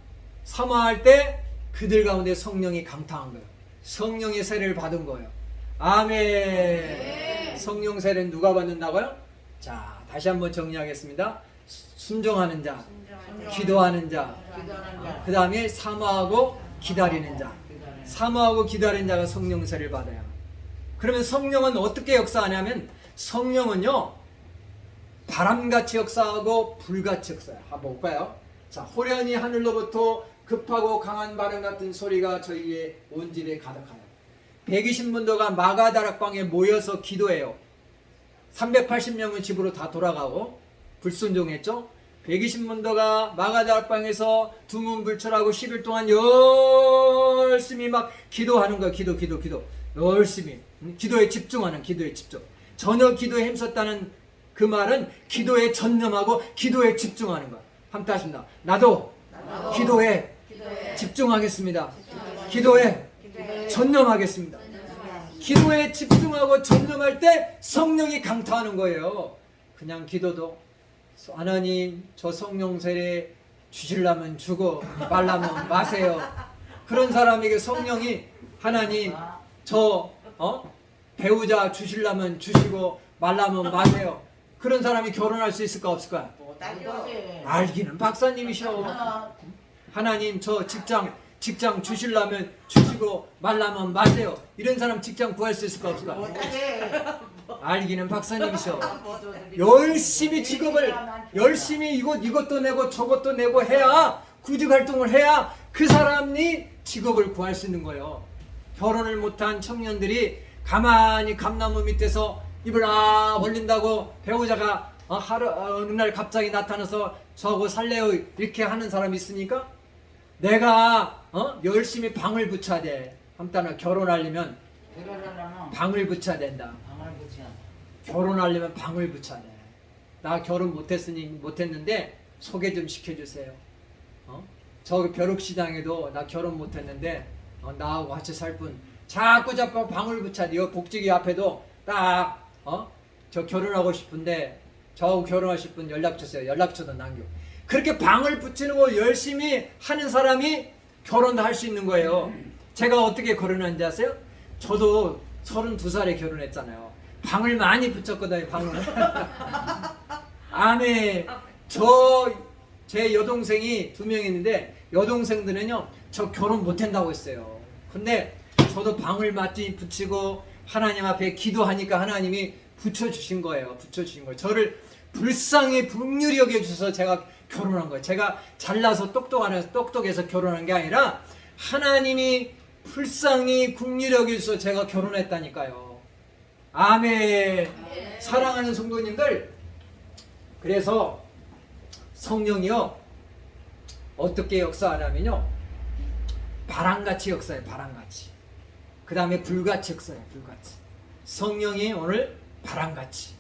사모할 때 그들 가운데 성령이 강타한 거예요. 성령의 세례를 받은 거예요. 아멘. 성령 세례는 누가 받는다고요? 자, 다시 한번 정리하겠습니다. 순종하는 자, 기도하는 자, 그 다음에 사모하고 기다리는 자. 사모하고 기다리는 자가 성령 세례를 받아요. 그러면 성령은 어떻게 역사하냐면, 성령은요, 바람같이 역사하고 불같이 역사해요. 한번 볼까요? 자, 호련히 하늘로부터 급하고 강한 바람 같은 소리가 저희의 온 집에 가득하여. 120문도가 마가다락방에 모여서 기도해요. 380명은 집으로 다 돌아가고 불순종했죠. 120문도가 마가다락방에서 두문불출하고 10일 동안 열심히 막 기도하는 거야. 기도 열심히 기도에 집중하는, 기도에 집중. 전혀 기도에 힘썼다는 그 말은 기도에 전념하고 기도에 집중하는 거야. 함께 하십니다. 나도 기도에 집중하겠습니다. 기도에 전념하겠습니다. 기도에 집중하고 전념할 때 성령이 강타하는 거예요. 그냥 기도도 하나님 저 성령 세례 주시려면 주고 말라면 마세요. 그런 사람에게 성령이 하나님 저 배우자 주시려면 주시고 말라면 마세요. 그런 사람이 결혼할 수 있을까 없을까? 알기는 박사님이셔. 하나님 저 직장 주시려면 주시고 말라면 마세요. 이런 사람 직장 구할 수 있을까 없을까? 알기는 박사님이셔. 열심히 직업을 열심히 이것도 내고 저것도 내고 해야 구직 활동을 해야 그 사람이 직업을 구할 수 있는 거예요. 결혼을 못한 청년들이 가만히 감나무 밑에서 입을 벌린다고 배우자가 어느 날 갑자기 나타나서 저하고 살래요 이렇게 하는 사람이 있으니까 내가 열심히 방을 붙여야 돼. 한따나 결혼하려면 방을 붙여야 된다. 결혼하려면 방을 붙여야 돼. 나 결혼 못했는데 소개 좀 시켜주세요. 저 벼룩시장에도 나 결혼 못했는데 나하고 같이 살 분 자꾸 방을 붙여야 돼. 복지기 앞에도 딱 저 결혼하고 싶은데 저하고 결혼하실 분 연락 주세요. 연락처도 남겨. 그렇게 방을 붙이는 거 열심히 하는 사람이 결혼도 할 수 있는 거예요. 제가 어떻게 결혼했는지 아세요? 저도 32살에 결혼했잖아요. 방을 많이 붙였거든요. 방을. 아내 제 여동생이 2명 있는데 여동생들은요 저 결혼 못한다고 했어요. 근데 저도 방을 많이 붙이고 하나님 앞에 기도하니까 하나님이 붙여주신 거예요. 저를 불쌍히 긍휼히 여겨주셔서 제가 결혼한 거예요. 제가 잘나서 똑똑해서 결혼한 게 아니라 하나님이 불쌍히 긍휼히 여겨주셔서 제가 결혼했다니까요. 아멘. 사랑하는 성도님들, 그래서 성령이요 어떻게 역사하냐면요 바람같이 역사해요. 바람같이. 그 다음에 불같이 역사해요. 불같이. 성령이 오늘 바람같이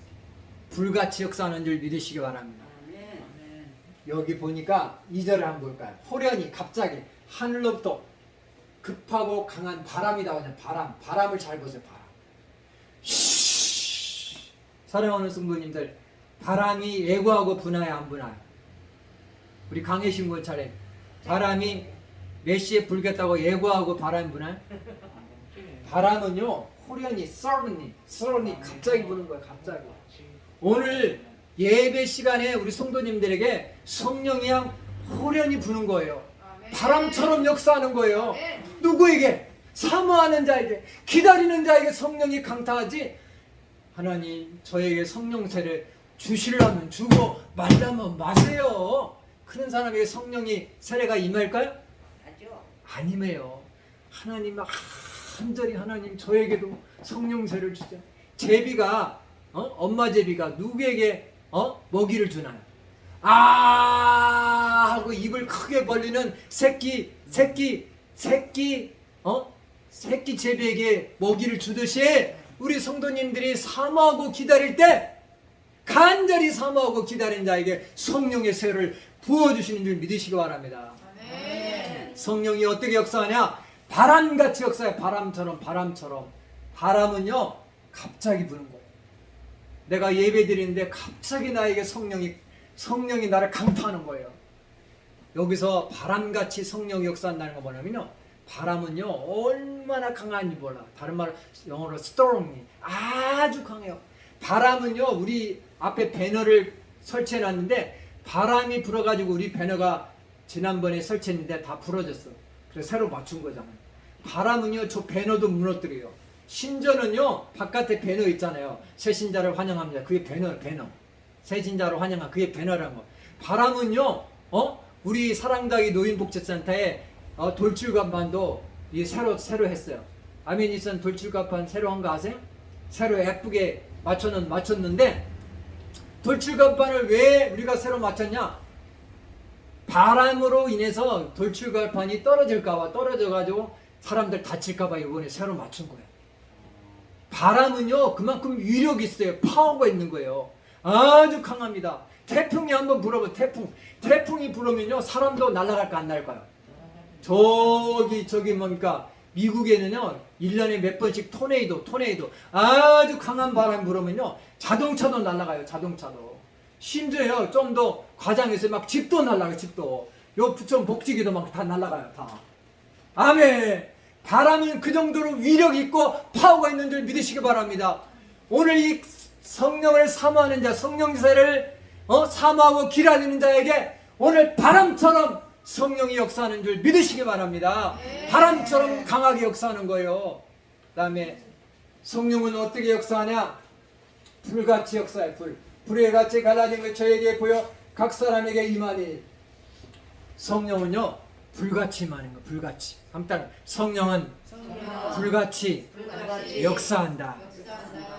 불같이 역사하는 줄 믿으시기 바랍니다. 여기 보니까 2절을 한번 볼까요? 호련히 갑자기 하늘로부터 급하고 강한 바람이 나오냐. 바람을 잘 보세요. 바람. 사랑하는 성도님들, 바람이 예고하고 분하여 안 분하여? 우리 강혜신 차례 바람이 몇 시에 불겠다고 예고하고 바람이 분하여? 바람은요 호련히 suddenly 갑자기 부는 거예요. 갑자기. 오늘 예배 시간에 우리 성도님들에게 성령이 호련히 부는 거예요. 바람처럼 역사하는 거예요. 누구에게? 사모하는 자에게, 기다리는 자에게 성령이 강타하지. 하나님 저에게 성령 세례 주시려면 주고 말라면 마세요. 그런 사람에게 성령이 세례가 임할까요? 안 임해요. 하나님 간절히 하나님 저에게도 성령 세례를 주자. 제비가 엄마 제비가 누구에게 먹이를 주나요? 하고 입을 크게 벌리는 새끼 제비에게 먹이를 주듯이 우리 성도님들이 사모하고 기다릴 때 간절히 사모하고 기다린 자에게 성령의 세례를 부어주시는 줄 믿으시기 바랍니다. 성령이 어떻게 역사하냐? 바람같이 역사해. 바람처럼. 바람은요 갑자기 부는 거예요. 내가 예배 드리는데 갑자기 나에게 성령이 나를 강타하는 거예요. 여기서 바람같이 성령이 역사한다는 거 뭐냐면요, 바람은요 얼마나 강한지 몰라. 다른 말로 영어로 stormy, 아주 강해요. 바람은요 우리 앞에 배너를 설치해 놨는데 바람이 불어가지고 우리 배너가 지난번에 설치했는데 다 부러졌어. 그래서 새로 맞춘 거잖아요. 바람은요 저 배너도 무너뜨려요. 신전은요 바깥에 배너 있잖아요. 새신자를 환영합니다. 그게 배너. 새신자를 환영한 그게 배너라는 거. 바람은요 우리 사랑다기 노인복지센터에 돌출간판도 새로 했어요. 아메니선 돌출간판 새로 한 거 아세요? 새로 예쁘게 맞췄는데 돌출간판을 왜 우리가 새로 맞췄냐? 바람으로 인해서 돌출간판이 떨어져가지고 사람들 다칠까봐 이번에 새로 맞춘 거예요. 바람은요 그만큼 위력이 있어요. 파워가 있는 거예요. 아주 강합니다. 태풍이 한번 불어봐. 태풍이 불으면요 사람도 날아갈까 안 날까요? 저기 뭡니까 미국에는요 1년에 몇 번씩 토네이도 아주 강한 바람이 불으면요 자동차도 날아가요. 자동차도 심지어요 좀 더 과장해서 막 집도 날아가요. 집도 요 부천 복지기도 막 다 날아가요. 다. 아멘. 바람은 그 정도로 위력이 있고 파워가 있는 줄 믿으시기 바랍니다. 오늘 이 성령을 사모하는 자, 성령세를 사모하고 기다리는 자에게 오늘 바람처럼 성령이 역사하는 줄 믿으시기 바랍니다. 바람처럼 강하게 역사하는 거예요. 그 다음에 성령은 어떻게 역사하냐? 불같이 역사해. 불의 같이 갈라진 것 저에게 보여 각 사람에게 임하니. 성령은요 불같이 임하는 거. 불같이. 아무튼 성령은 불같이 역사한다.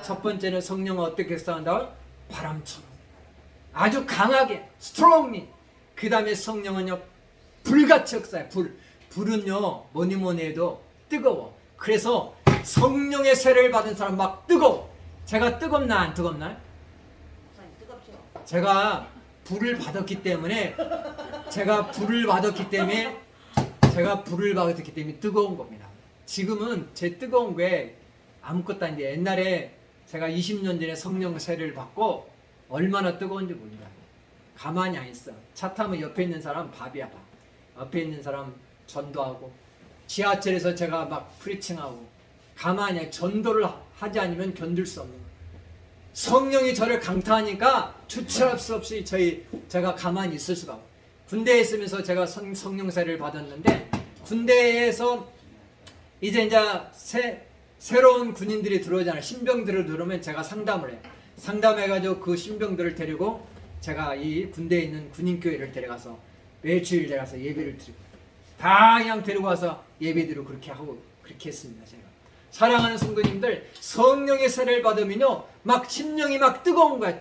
첫 번째는 성령은 어떻게 역사한다? 바람처럼 아주 강하게 strongly. 그 다음에 성령은요 불같이 역사해. 불은요 뭐니 해도 뜨거워. 그래서 성령의 세례를 받은 사람 막 뜨거워. 제가 뜨겁나 안 뜨겁나요? 뜨겁죠. 제가 불을 받았기 때문에 뜨거운 겁니다. 지금은 제 뜨거운 게 아무것도 아닌데 옛날에 제가 20년 전에 성령 세례를 받고 얼마나 뜨거운지 몰라요. 가만히 안 있어. 차 타면 옆에 있는 사람 밥이야 밥. 옆에 있는 사람 전도하고 지하철에서 제가 막 프리칭하고 가만히 전도를 하지 않으면 견딜 수 없는 거예요. 성령이 저를 강타하니까 주체할 수 없이 제가 가만히 있을 수가 없어요. 군대에 있으면서 제가 성령 세례를 받았는데 군대에서 이제 새로운 군인들이 들어오잖아요. 신병들을 들어오면 제가 상담을 해요. 상담해가지고 그 신병들을 데리고 제가 이 군대에 있는 군인교회를 데려가서 매주일 데려가서 예배를 드리고 다 그냥 데리고 와서 예배 드리고 그렇게 했습니다. 제가 사랑하는 성도님들, 성령의 세례를 받으면요 막 심령이 막 뜨거운 거야.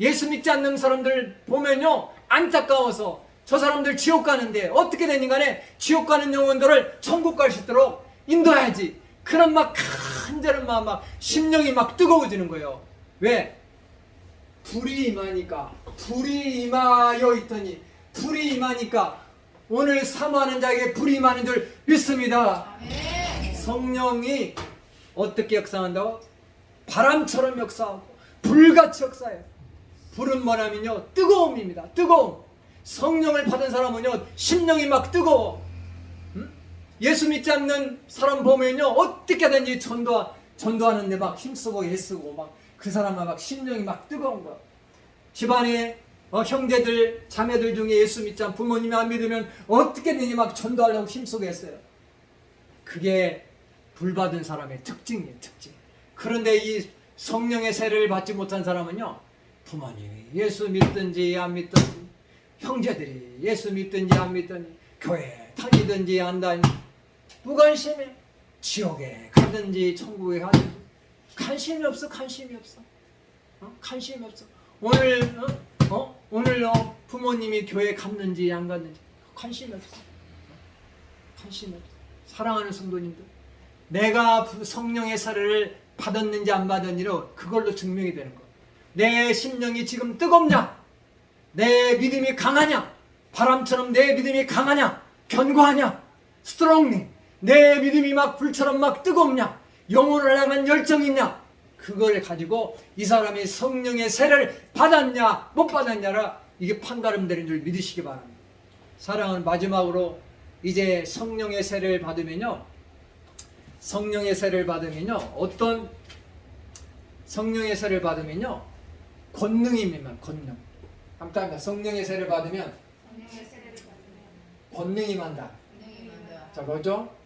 예수 믿지 않는 사람들 보면요 안타까워서 저 사람들 지옥 가는데 어떻게 되는 간에 지옥 가는 영혼들을 천국 갈 수 있도록 인도해야지. 그런 막 간절한 마음, 막 심령이 막 뜨거워지는 거예요. 왜? 불이 임하니까. 불이 임하여 있더니 불이 임하니까 오늘 사모하는 자에게 불이 임하는 줄 믿습니다. 성령이 어떻게 역사한다고? 바람처럼 역사하고 불같이 역사해요. 불은 뭐냐면요 뜨거움입니다. 뜨거움. 성령을 받은 사람은요 심령이 막 뜨거워. 예수 믿지 않는 사람 보면요 어떻게든지 전도하는데 막 힘쓰고 애쓰고 막 그 사람은 막 심령이 막 뜨거운 거야. 집안에 형제들 자매들 중에 예수 믿지 않는 부모님이 안 믿으면 어떻게든지 막 전도하려고 힘쓰고 했어요. 그게 불받은 사람의 특징이에요. 특징. 그런데 이 성령의 세례를 받지 못한 사람은요 부모님이 예수 믿든지 안 믿든지 형제들이 예수 믿든지 안 믿든지 교회 다니든지 안 다니든지 무관심해. 지옥에 가든지 천국에 가든지 관심이 없어. 관심이 없어. 오늘 부모님이 교회 갔는지 안 갔는지 관심이 없어. 관심이 없어. 사랑하는 성도님들, 내가 성령의 세례를 받았는지 안 받았는지로 그걸로 증명이 되는 거야. 내 심령이 지금 뜨겁냐? 내 믿음이 강하냐? 바람처럼 내 믿음이 강하냐? 견고하냐? 스트롱리. 내 믿음이 막 불처럼 막 뜨겁냐? 영혼을 향한 열정이 있냐? 그걸 가지고 이 사람이 성령의 세례를 받았냐 못 받았냐라 이게 판가름 되는 줄 믿으시기 바랍니다. 사랑하는 마지막으로 이제 성령의 세례를 받으면요 어떤 성령의 세례를 받으면요 권능입니다. 권능. 아무튼 성령의 세례를 받으면 권능이 만다. 자 뭐죠?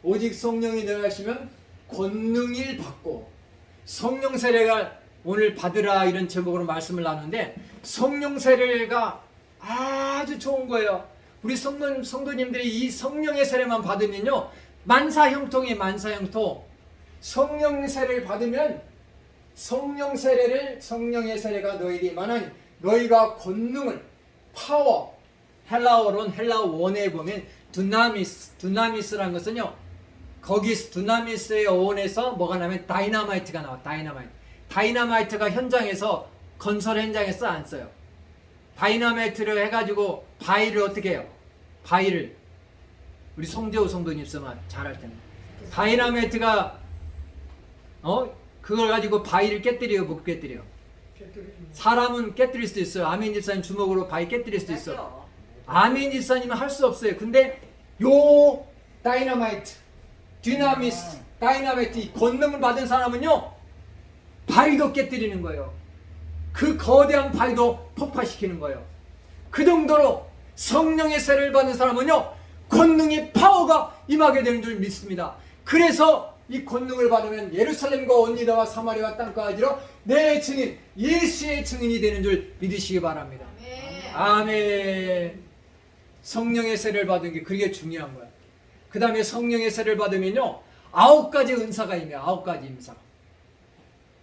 오직 성령이 내가시면 권능을 받고 성령 세례가 오늘 받으라 이런 제목으로 말씀을 나누는데 성령 세례가 아주 좋은 거예요. 우리 성도님들이 이 성령의 세례만 받으면요 만사형통이에요. 만사형통. 성령 세례를 받으면 성령의 세례가 너희에게 임하나니 너희가 권능을 파워 헬라어 원어에 보면 두나미스라는 것은요, 거기 두나미스의 어원에서 뭐가 나면 다이너마이트가 나와. 다이너마이트가 현장에서, 건설 현장에서 안 써요. 다이너마이트를 해가지고 바위를 어떻게 해요? 바위를 우리 송재호 성도님 쓰면 잘할 텐데, 다이너마이트가 그걸 가지고 바위를 깨뜨려요, 못 깨뜨려? 사람은 깨뜨릴 수도 있어요. 아멘 집사님 주먹으로 바위 깨뜨릴 수도 있어. 아멘 집사님은 할 수 없어요. 근데 요 다이너마이트, 디나미스, 다이너마이트 이 권능을 받은 사람은요, 바위도 깨뜨리는 거예요. 그 거대한 바위도 폭파시키는 거예요. 그 정도로 성령의 세를 받은 사람은요, 권능의 파워가 임하게 되는 줄 믿습니다. 그래서 이 권능을 받으면 예루살렘과 온 유다와 사마리아와 땅까지로 내 증인, 예수의 증인이 되는 줄 믿으시기 바랍니다. 아멘. 성령의 세를 받은 게 그게 중요한 거야. 그 다음에 성령의 세를 받으면요, 9가지 은사가 임해요. 9가지 은사.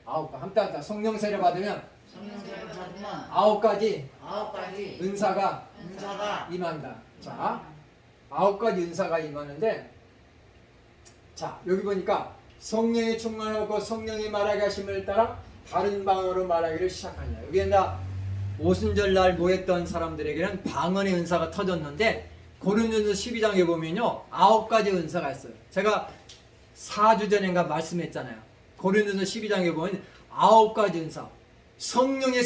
9가지. 한따 성령 세를 받으면 성령세를 받으면 9가지 9가지 은사가 은사가 임한다. 자, 9가지 은사가 임하는데, 자, 여기 보니까 성령이 충만하고 성령이 말하게 하심을 따라 다른 방언으로 말하기를 시작하냐. 여기 나 오순절날 모였던 사람들에게는 방언의 은사가 터졌는데, 고린도전서 12장에 보면요, 9가지 은사가 있어요. 제가 4주 전인가 말씀했잖아요. 고린도전서 12장에 보면 9가지 은사. 성령의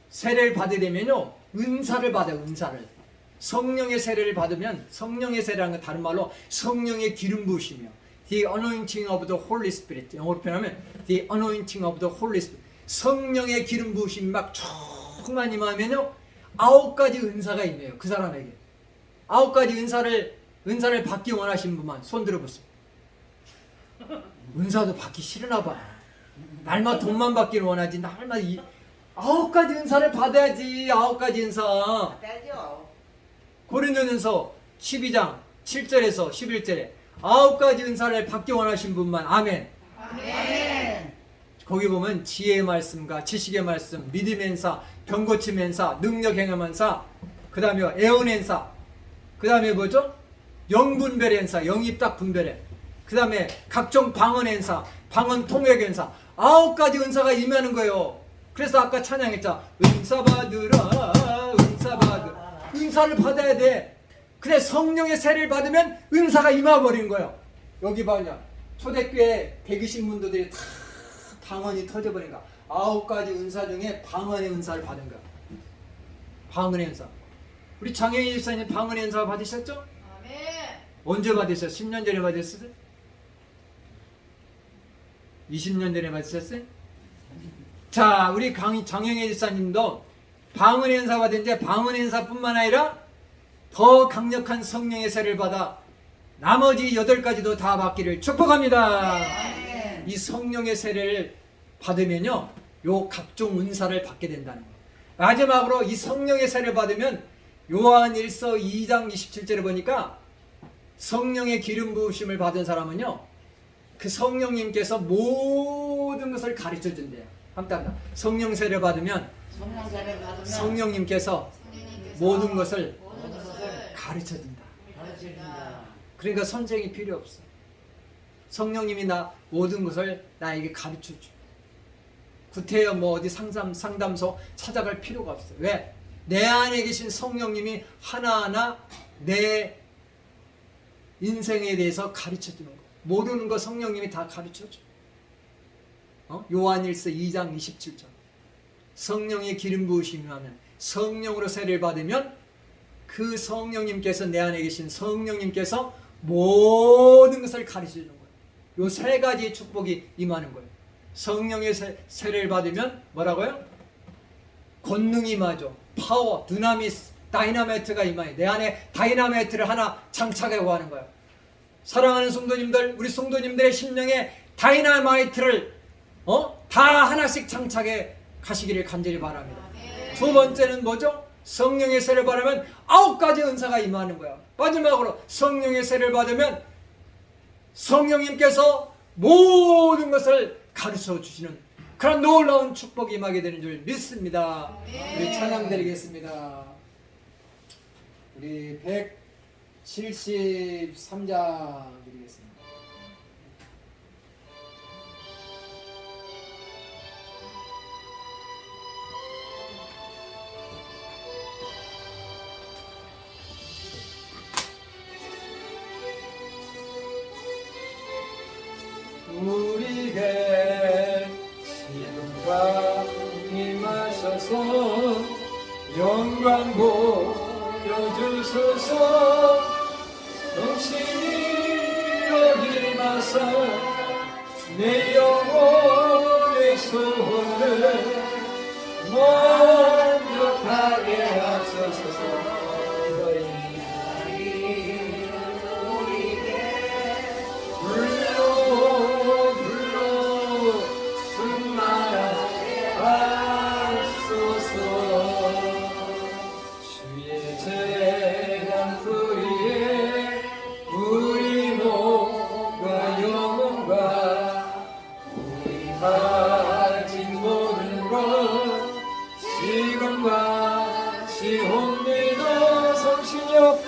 세례를 받게 되면요, 은사를 받아요. 은사를. 성령의 세례를 받으면, 성령의 세례라는 건 다른 말로 성령의 기름 부으시며, The anointing of the Holy Spirit. 영어로 표현하면 The anointing of the Holy Spirit. 성령의 기름 부으심이 막 조금만 임하면요, 9가지 은사가 임해요. 그 사람에게. 9가지 은사를 받기 원하시는 분만 손 들어보세요. 은사도 받기 싫으나 봐. 날마다 돈만 받기를 원하지. 날마다 9가지 은사를 받아야지. 9가지 은사. 받아야죠. 고린도전서 12장 7절에서 11절에 9가지 은사를 받기 원하신 분만. 아멘. 아멘. 거기 보면 지혜의 말씀과 지식의 말씀, 믿음의 은사, 병고침의 은사, 능력 행함의 은사, 그 다음에 애언의 은사, 그 다음에 뭐죠? 영분별의 은사, 영이 딱 분별해. 그 다음에 각종 방언의 은사, 방언 통역의 은사, 9가지 은사가 임하는 거예요. 그래서 아까 찬양했자, 은사 받으라, 은사 받으라. 은사를 받아야 돼. 그래, 성령의 세례를 받으면 은사가 임해버리는 거예요. 여기 봐냐, 초대교회 120문도들이 다 방언이 터져버린 거야. 9가지 은사 중에 방언의 은사를 받은 거야. 방언의 은사. 우리 장혜인 집사님 방언의 은사 받으셨죠? 아멘. 언제 받으셨어요? 10년 전에 받으셨어요? 20년 전에 받으셨어요? 자, 우리 장혜인 집사님도 방언의 은사 받은데, 방언의 은사뿐만 아니라 더 강력한 성령의 세를 받아 나머지 8가지도 다 받기를 축복합니다. 아멘. 이 성령의 세례를 받으면요, 요 각종 은사를 받게 된다는 거예요. 마지막으로 이 성령의 세례를 받으면 요한일서 2장 27절에 보니까 성령의 기름 부으심을 받은 사람은요, 그 성령님께서 모든 것을 가르쳐 준대요. 함께 성령 세례를 받으면 성령세를 받으면 성령님께서 성령님께서 모든 것을 모든 것을 가르쳐 준다. 가르쳐준다. 그러니까 선생이 필요 없어. 성령님이 모든 것을 나에게 가르쳐 줘. 구태여 뭐 어디 상담소 찾아갈 필요가 없어. 왜? 내 안에 계신 성령님이 하나하나 내 인생에 대해서 가르쳐 주는 거. 모르는 거 성령님이 다 가르쳐 줘. 요한일서 2장 27절. 성령의 기름 부으심이 하면, 성령으로 세례를 받으면 그 성령님께서, 내 안에 계신 성령님께서 모든 것을 가르쳐 주는 거예요. 요 3가지의 축복이 임하는 거예요. 성령의 세례를 받으면 뭐라고요? 권능이 임하죠. 파워, 두나미스, 다이나마이트가 임하요. 내 안에 다이나마이트를 하나 장착하고 하는 거예요. 사랑하는 성도님들, 우리 성도님들의 심령에 다이나마이트를 다 하나씩 장착해 가시기를 간절히 바랍니다. 두 번째는 뭐죠? 성령의 세례를 받으면 9가지 은사가 임하는 거야. 마지막으로 성령의 세례를 받으면 성령님께서 모든 것을 가르쳐 주시는 그런 놀라운 축복이 임하게 되는 줄 믿습니다. 우리 찬양 드리겠습니다. 우리 73장 드리겠습니다. 우리에게 지금과 임하셔서 영광 보여주소서. 성신이 여기마서 내 영혼의 소원을 완벽하게 하소서.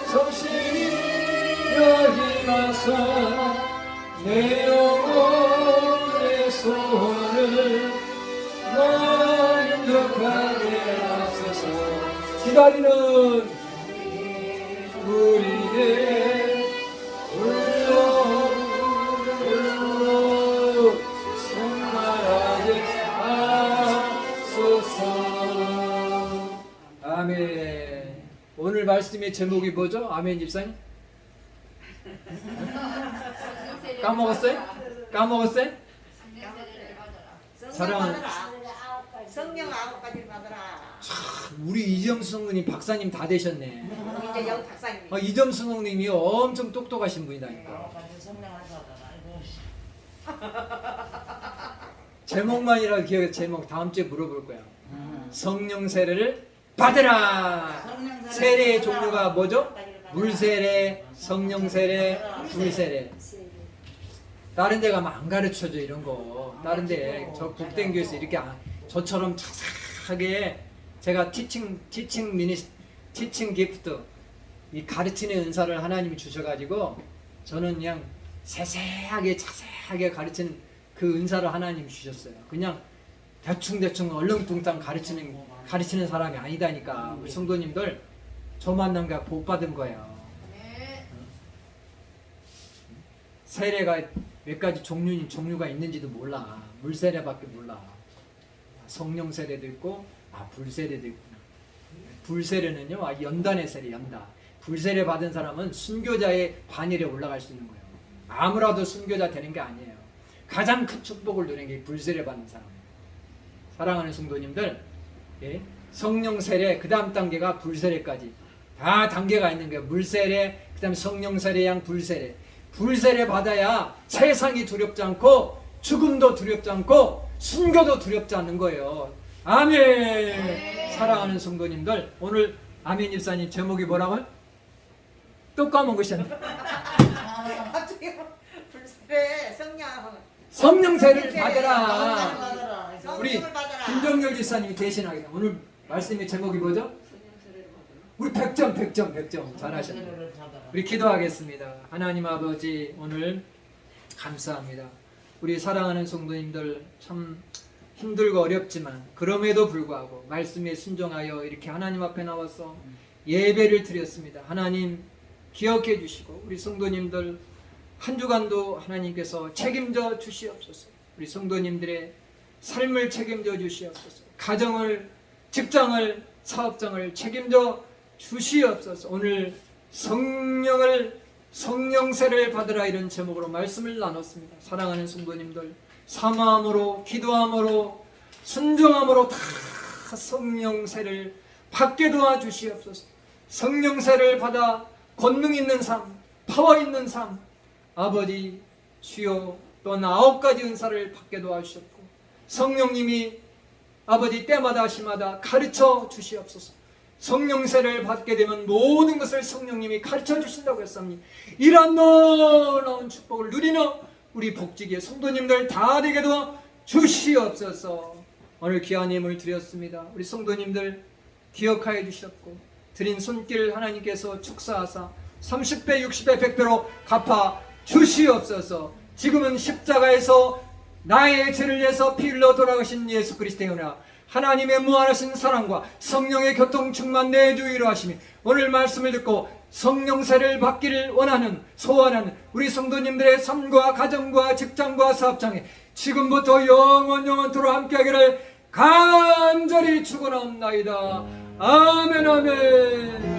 성신이 여기마서 내 영혼의 소원을 완벽하게 하소서. 기다리는 우리의 불러 성만하게 하소서. 아멘. 오늘 말씀의 제목이 뭐죠? 아멘 집사님? 까먹었어요? 까먹었어요? 사랑하는 성령 9가지를 받아라. 우리 이정수 성우님 박사님 다 되셨네. 이제 여기 박사님. 이정수 성우님이 엄청 똑똑하신 분이다니까. 제목만이라도 기억해. 제목 다음 주에 물어볼 거야. 성령 세례를 받으라. 세례의 종류가 뭐죠? 물세례, 성령 세례, 불세례. 다른 데 가면 안 가르쳐줘 이런 거. 다른 데 저 북댕교에서 이렇게 저처럼 자세하게 제가 티칭 기프트 이 가르치는 은사를 하나님이 주셔가지고 저는 그냥 세세하게 자세하게 가르치는 그 은사를 하나님이 주셨어요. 그냥 대충 얼렁뚱땅 가르치는 사람이 아니다니까. 우리 성도님들 저 만난 게 복 받은 거예요. 세례가 몇 가지 종류가 있는지도 몰라. 물세례밖에 몰라. 성령 세례도 있고 불세례도 있구나. 불세례는요, 연단의 세례, 연단. 불세례 받은 사람은 순교자의 반열에 올라갈 수 있는 거예요. 아무라도 순교자 되는 게 아니에요. 가장 큰 축복을 누리는 게 불세례 받는 사람이에요. 사랑하는 성도님들, 예? 성령 세례, 그 다음 단계가 불세례까지 다 단계가 있는 거예요. 물세례, 그 다음에 성령 세례, 불세례. 불세례 받아야 세상이 두렵지 않고 죽음도 두렵지 않고 순교도 두렵지 않는 거예요. 아멘. 사랑하는 성도님들, 오늘 아멘 집사님 제목이 뭐라고요? 또 까먹으셨네. 갑자기 불세례 성령 세례를 받아라. 우리 성령을 받아라. 김정열 집사님이 대신하겠다. 오늘 말씀의 제목이 뭐죠? 우리 100점 잘하셨네요. 우리 기도하겠습니다. 하나님 아버지, 오늘 감사합니다. 우리 사랑하는 성도님들 참 힘들고 어렵지만 그럼에도 불구하고 말씀에 순종하여 이렇게 하나님 앞에 나와서 예배를 드렸습니다. 하나님 기억해 주시고 우리 성도님들 한 주간도 하나님께서 책임져 주시옵소서. 우리 성도님들의 삶을 책임져 주시옵소서. 가정을, 직장을, 사업장을 책임져 주시옵소서. 오늘 성령세를 받으라 이런 제목으로 말씀을 나눴습니다. 사랑하는 성도님들, 사모함으로, 기도함으로, 순종함으로 다 성령세를 받게 도와주시옵소서. 성령세를 받아 권능 있는 삶, 파워 있는 삶, 아버지 주여 또한 9가지 은사를 받게 도와주셨고 성령님이 아버지 때마다 시마다 가르쳐 주시옵소서. 성령세를 받게 되면 모든 것을 성령님이 가르쳐 주신다고 했습니다. 이런 놀라운 축복을 누리는 우리 복지기의 성도님들 다 되게 도와 주시옵소서. 오늘 귀한 예물 드렸습니다. 우리 성도님들 기억하여 주셨고 드린 손길 하나님께서 축사하사 30배, 60배, 100배로 갚아 주시옵소서. 지금은 십자가에서 나의 죄를 위해서 피 흘려 돌아가신 예수 그리스도이나 하나님의 무한하신 사랑과 성령의 교통 충만 내주의로 하시니 오늘 말씀을 듣고 성령세를 받기를 원하는 소원하는 우리 성도님들의 삶과 가정과 직장과 사업장에 지금부터 영원토록 함께하기를 간절히 축원하옵나이다. 아멘 아멘.